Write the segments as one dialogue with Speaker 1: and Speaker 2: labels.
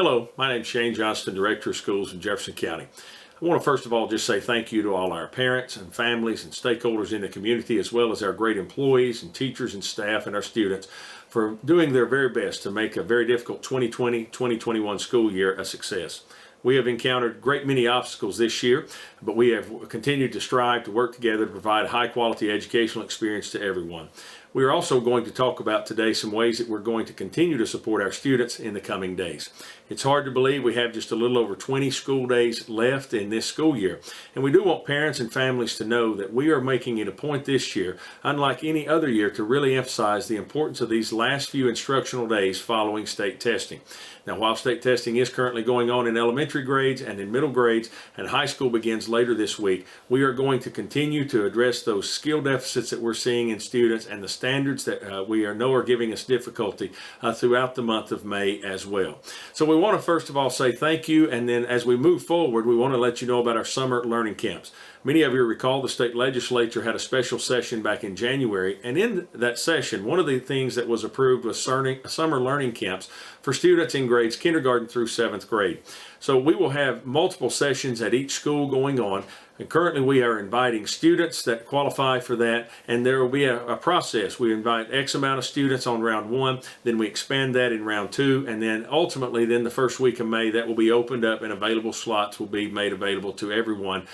Speaker 1: Hello, my name is Shane Johnston, Director of Schools in Jefferson County. I want to first of all just say thank you to all our parents and families and stakeholders in the community, as well as our great employees and teachers and staff and our students for doing their very best to make a very difficult 2020-2021 school year a success. We have encountered a great many obstacles this year, but we have continued to strive to work together to provide a high-quality educational experience to everyone. We are also going to talk about today some ways that we're going to continue to support our students in the coming days. It's hard to believe we have just a little over 20 school days left in this school year, and we do want parents and families to know that we are making it a point this year, unlike any other year, to really emphasize the importance of these last few instructional days following state testing. Now, while state testing is currently going on in elementary grades and in middle grades, and high school begins later this week, we are going to continue to address those skill deficits that we're seeing in students and the standards that we know are giving us difficulty throughout the month of May as well. So we want to first of all say thank you, and then as we move forward, we want to let you know about our summer learning camps. Many of you recall the state legislature had a special session back in January, and in that session, one of the things that was approved was summer learning camps for students in grades kindergarten through 7th grade. So we will have multiple sessions at each school going on. And currently we are inviting students that qualify for that, and there will be a process. We invite X amount of students on round 1, then we expand that in round 2, and then ultimately then the first week of May that will be opened up and available slots will be made available to everyone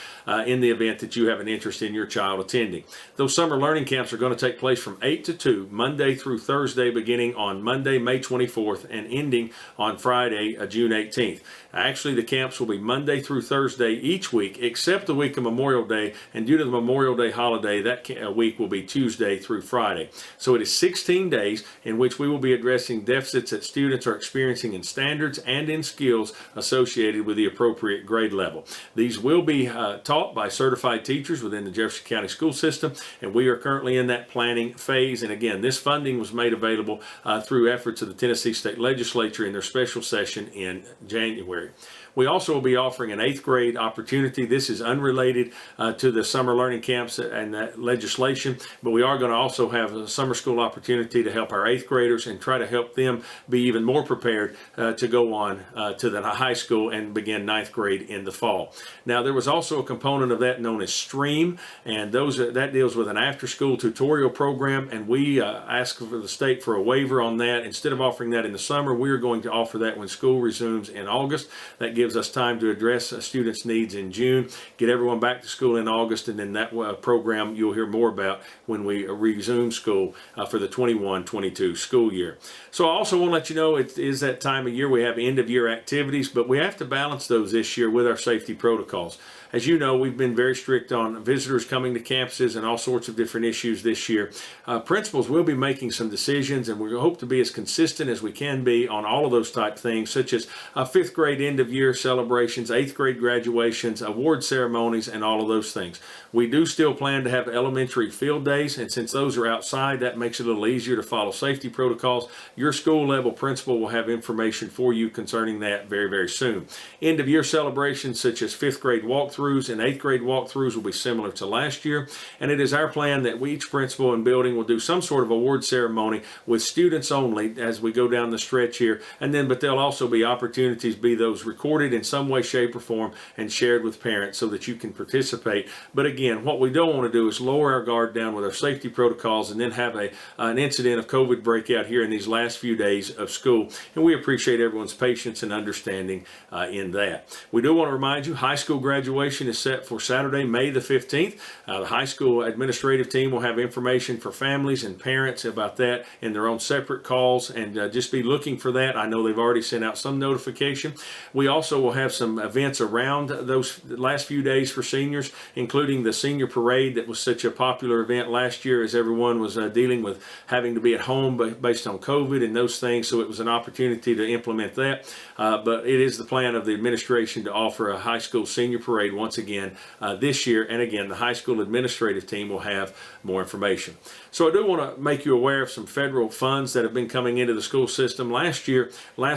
Speaker 1: in the event that you have an interest in your child attending. Those summer learning camps are going to take place from 8 to 2, Monday through Thursday, beginning on Monday, May 24th, and ending on Friday, June 18th. Actually, the camps will be Monday through Thursday each week, except the week of Memorial Day, and due to the Memorial Day holiday, that week will be Tuesday through Friday. So it is 16 days in which we will be addressing deficits that students are experiencing in standards and in skills associated with the appropriate grade level. These will be taught by certified teachers within the Jefferson County school system, and we are currently in that planning phase. And again, this funding was made available through efforts of the Tennessee State Legislature in their special session in January. We also will be offering an 8th grade opportunity. This is unrelated to the summer learning camps and that legislation, but we are going to also have a summer school opportunity to help our 8th graders and try to help them be even more prepared to go on to the high school and begin 9th grade in the fall. Now, there was also a component of that known as STREAM, and that deals with an after-school tutorial program, and we asked for the state for a waiver on that. Instead of offering that in the summer, we are going to offer that when school resumes in August. That gives us time to address students' needs in June, get everyone back to school in August, and then that program you'll hear more about when we resume school for the 21-22 school year. So I also want to let you know it is that time of year we have end-of-year activities, but we have to balance those this year with our safety protocols. As you know, we've been very strict on visitors coming to campuses and all sorts of different issues this year. Principals will be making some decisions, and we hope to be as consistent as we can be on all of those type things, such as 5th grade end-of-year celebrations, 8th grade graduations, award ceremonies, and all of those things. We do still plan to have elementary field days, and since those are outside, that makes it a little easier to follow safety protocols. Your school level principal will have information for you concerning that very, very soon. End-of-year celebrations such as 5th grade walkthroughs and 8th grade walkthroughs will be similar to last year, and it is our plan that each principal and building will do some sort of award ceremony with students only as we go down the stretch here, but there'll also be opportunities, be those recorded in some way, shape, or form and shared with parents so that you can participate. But again, what we don't want to do is lower our guard down with our safety protocols and then have an incident of COVID breakout here in these last few days of school, and we appreciate everyone's patience and understanding in that. We do want to remind you, high school graduation is set for Saturday, May the 15th. The high school administrative team will have information for families and parents about that in their own separate calls, and just be looking for that. I know they've already sent out some notification. We also will have some events around those last few days for seniors, including the senior parade that was such a popular event last year as everyone was dealing with having to be at home based on COVID and those things, so it was an opportunity to implement that. But it is the plan of the administration to offer a high school senior parade once again this year. And again, the high school administrative team will have more information. So I do want to make you aware of some federal funds that have been coming into the school system. Last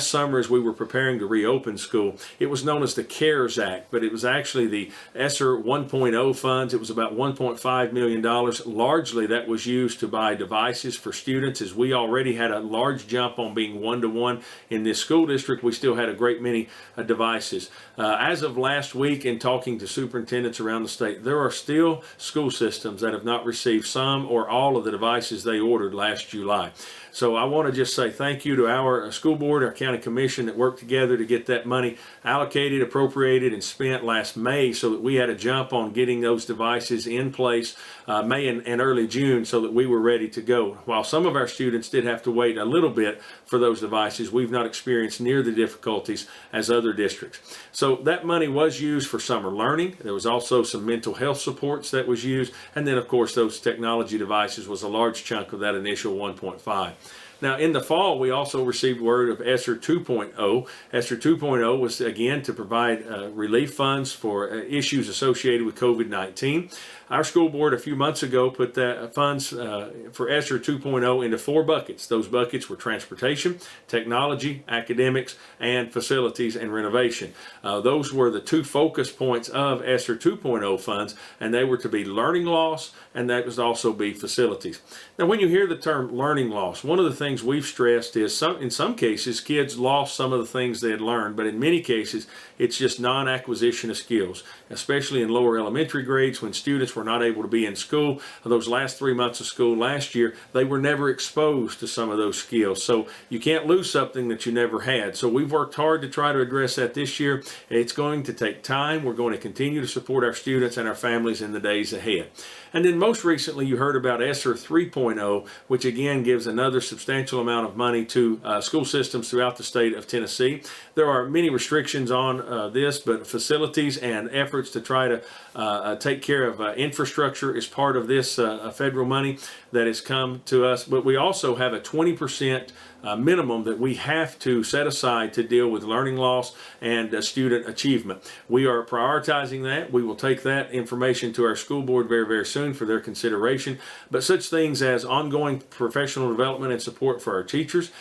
Speaker 1: summer, as we were preparing to reopen school, it was known as the CARES Act, but it was actually the ESSER 1.0 funds. It was about $1.5 million. Largely that was used to buy devices for students. As we already had a large jump on being one-to-one in this school district, we still had a great many devices. As of last week, in talking to superintendents around the state, there are still school systems that have not received some or all of the devices they ordered last July. So I want to just say thank you to our school board, our county commission that worked together to get that money allocated, appropriated, and spent last May, so that we had a jump on getting those devices in place May and early June, so that we were ready to go. While some of our students did have to wait a little bit for those devices, we've not experienced near the difficulties as other districts. So that money was used for summer learning. There was also some mental health supports that was used, and then of course those technology devices was a large chunk of that initial 1.5. Now, in the fall, we also received word of ESSER 2.0. ESSER 2.0 was, again, to provide relief funds for issues associated with COVID-19. Our school board a few months ago put the funds for ESSER 2.0 into 4 buckets. Those buckets were transportation, technology, academics, and facilities and renovation. Those were the 2 focus points of ESSER 2.0 funds, and they were to be learning loss, and that was also be facilities. Now, when you hear the term learning loss, one of the things we've stressed is in some cases, kids lost some of the things they had learned, but in many cases, it's just non-acquisition of skills, especially in lower elementary grades when students were not able to be in school. Those last 3 months of school last year, they were never exposed to some of those skills. So you can't lose something that you never had. So we've worked hard to try to address that this year. It's going to take time. We're going to continue to support our students and our families in the days ahead. And then most recently, you heard about ESSER 3.0, which again gives another substantial amount of money to school systems throughout the state of Tennessee. There are many restrictions on this, but facilities and efforts to try to take care of infrastructure is part of this federal money that has come to us. But we also have a 20% minimum that we have to set aside to deal with learning loss and student achievement. We are prioritizing that. We will take that information to our school board very, very soon for their consideration. But such things as ongoing professional development and support for our teachers,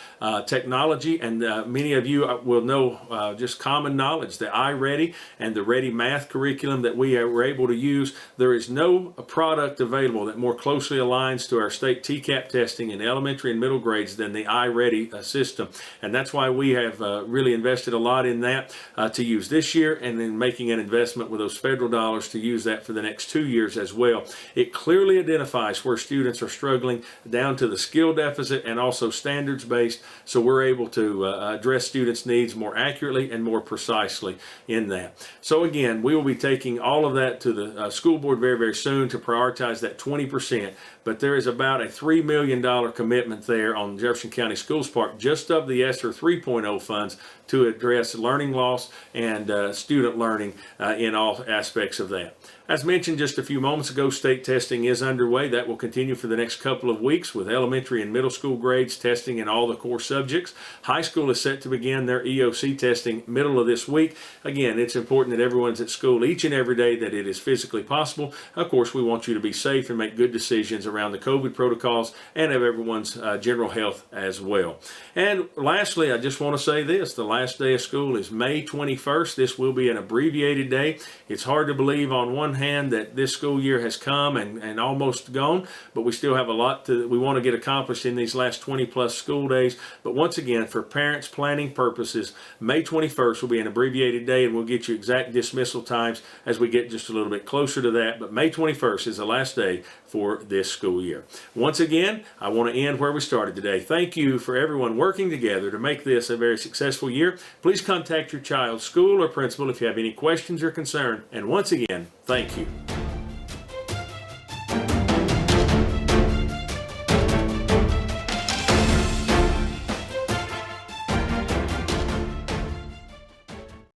Speaker 1: technology, and many of you will know just common knowledge, the iReady and the Ready Math curriculum that we were able to use. There is no product available that more closely aligns to our state TCAP testing in elementary and middle grades than the iReady system, and that's why we have really invested a lot in that to use this year, and then making an investment with those federal dollars to use that for the next 2 years as well. It clearly identifies where students are struggling down to the skill deficit and also standards based, so we're able to address students' needs more accurately and more precisely in that. So again, we will be taking all of that to the school board very, very soon to prioritize that 20%, but there is about a $3 million commitment there on Jefferson County Schools part just of the ESSER 3.0 funds to address learning loss and student learning in all aspects of that. As mentioned just a few moments ago, state testing is underway. That will continue for the next couple of weeks with elementary and middle school grades testing in all the core subjects. High school is set to begin their EOC testing middle of this week. Again, it's important that everyone's at school each and every day that it is physically possible. Of course, we want you to be safe and make good decisions around the COVID protocols and of everyone's general health as well. And lastly, I just want to say this. The last day of school is May 21st. This will be an abbreviated day. It's hard to believe on one hand that this school year has come and almost gone, but we still have a lot that we want to get accomplished in these last 20 plus school days. But once again, for parents planning purposes, May 21st will be an abbreviated day, and we'll get you exact dismissal times as we get just a little bit closer to that. But May 21st is the last day for this school year. Once again, I want to end where we started today. Thank you for everyone working together to make this a very successful year. Please contact your child's school or principal if you have any questions or concern. And once again, thank you.